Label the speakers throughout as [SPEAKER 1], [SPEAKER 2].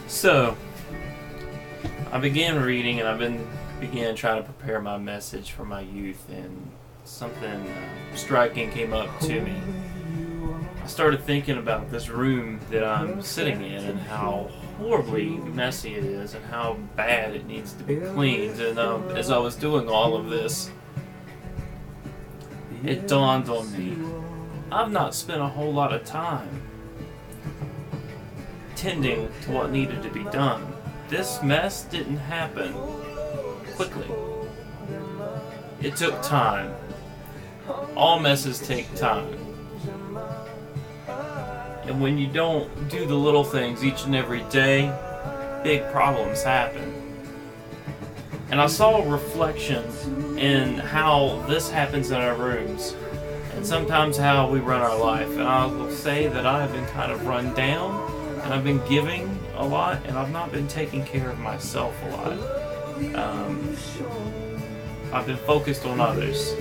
[SPEAKER 1] So, I began reading, and began trying to prepare my message for my youth, and something striking came up to me. I started thinking about this room that I'm sitting in and how horribly messy it is and how bad it needs to be cleaned. And as I was doing all of this, it dawned on me, I've not spent a whole lot of time tending to what needed to be done. This mess didn't happen quickly. It took time. All messes take time. And when you don't do the little things each and every day, big problems happen. And I saw a reflection in how this happens in our rooms, and sometimes how we run our life. And I will say that I have been kind of run down, and I've been giving a lot, and I've not been taking care of myself a lot. I've been focused on others.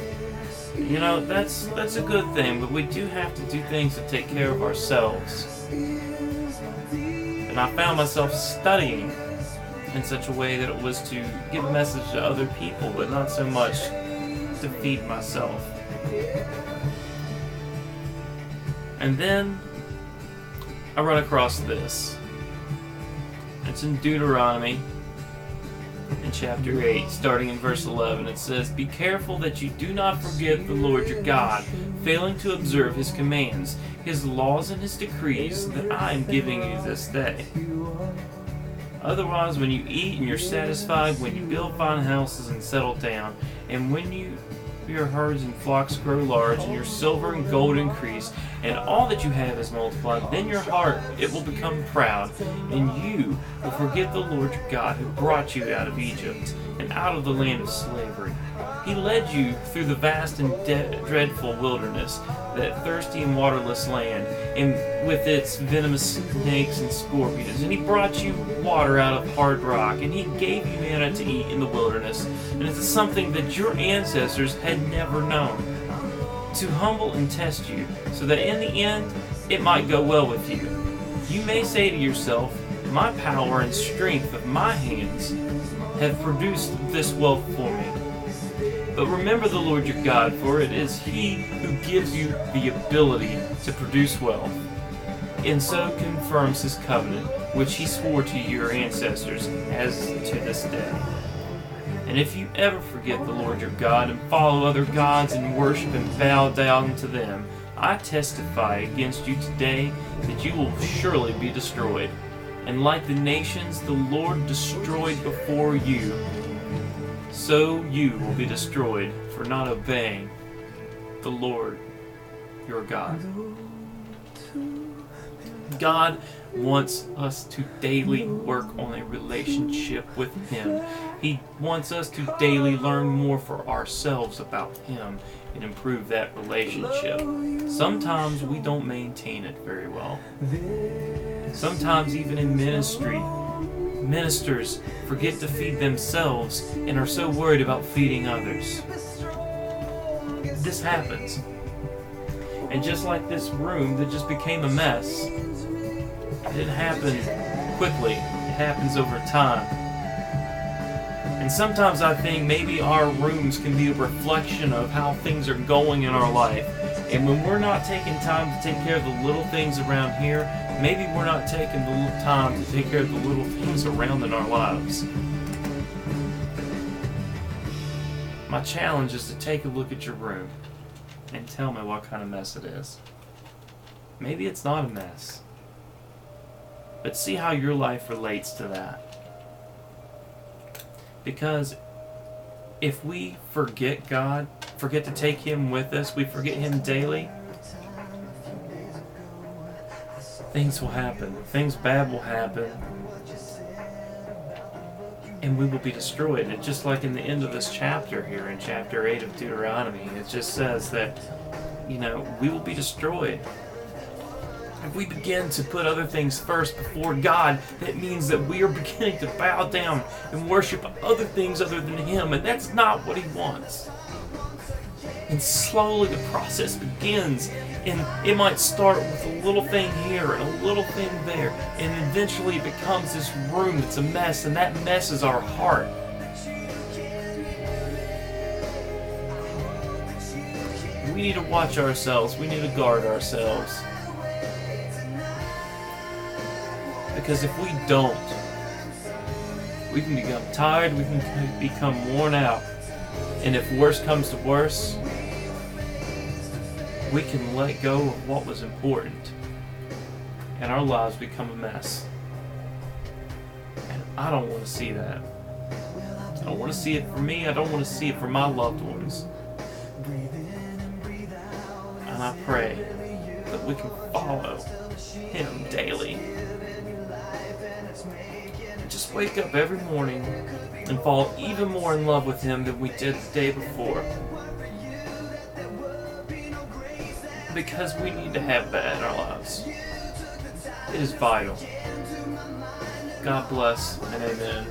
[SPEAKER 1] You know, that's a good thing, but we do have to do things to take care of ourselves. And I found myself studying in such a way that it was to give a message to other people, but not so much to feed myself. And then I run across this. It's in Deuteronomy in chapter 8, starting in verse 11. It says, "Be careful that you do not forget the Lord your God, failing to observe his commands, his laws and his decrees that I am giving you this day. Otherwise, when you eat and you're satisfied, when you build fine houses and settle down, and when your herds and flocks grow large, and your silver and gold increase, and all that you have is multiplied, then your heart, it will become proud, and you will forget the Lord your God who brought you out of Egypt and out of the land of slavery. He led you through the vast and dreadful wilderness, that thirsty and waterless land, and with its venomous snakes and scorpions. And he brought you water out of hard rock, and he gave you manna to eat in the wilderness. And it is something that your ancestors had never known, to humble and test you, so that in the end it might go well with you. You may say to yourself, my power and strength of my hands have produced this wealth for me. But remember the Lord your God, for it is he who gives you the ability to produce wealth, and so confirms his covenant, which he swore to your ancestors as to this day. And if you ever forget the Lord your God and follow other gods and worship and bow down to them, I testify against you today that you will surely be destroyed. And like the nations the Lord destroyed before you, so you will be destroyed for not obeying the Lord your God." God wants us to daily work on a relationship with him. He wants us to daily learn more for ourselves about him and improve that relationship. Sometimes we don't maintain it very well. Sometimes even in ministry, ministers forget to feed themselves and are so worried about feeding others. This happens. And just like this room that just became a mess, it didn't happen quickly. It happens over time. And sometimes I think maybe our rooms can be a reflection of how things are going in our life. And when we're not taking time to take care of the little things around here, maybe we're not taking the little time to take care of the little things around in our lives. My challenge is to take a look at your room and tell me what kind of mess it is. Maybe it's not a mess, but see how your life relates to that. Because if we forget God, forget to take him with us, we forget him daily, things will happen. Things bad will happen. And we will be destroyed. It's just like in the end of this chapter here, in chapter 8 of Deuteronomy, it just says that, we will be destroyed. If we begin to put other things first before God, that means that we are beginning to bow down and worship other things other than him, and that's not what he wants. And slowly the process begins, And it might start with a little thing here and a little thing there, and eventually it becomes this room that's a mess, and that mess is our heart. We need to watch ourselves. We need to guard ourselves. Because if we don't, we can become tired, we can become worn out. And if worse comes to worse, we can let go of what was important. And our lives become a mess. And I don't want to see that. I don't want to see it for me. I don't want to see it for my loved ones. And I pray that we can follow Him daily. And just wake up every morning and fall even more in love with Him than we did the day before. Because we need to have that in our lives. It is vital. God bless and amen.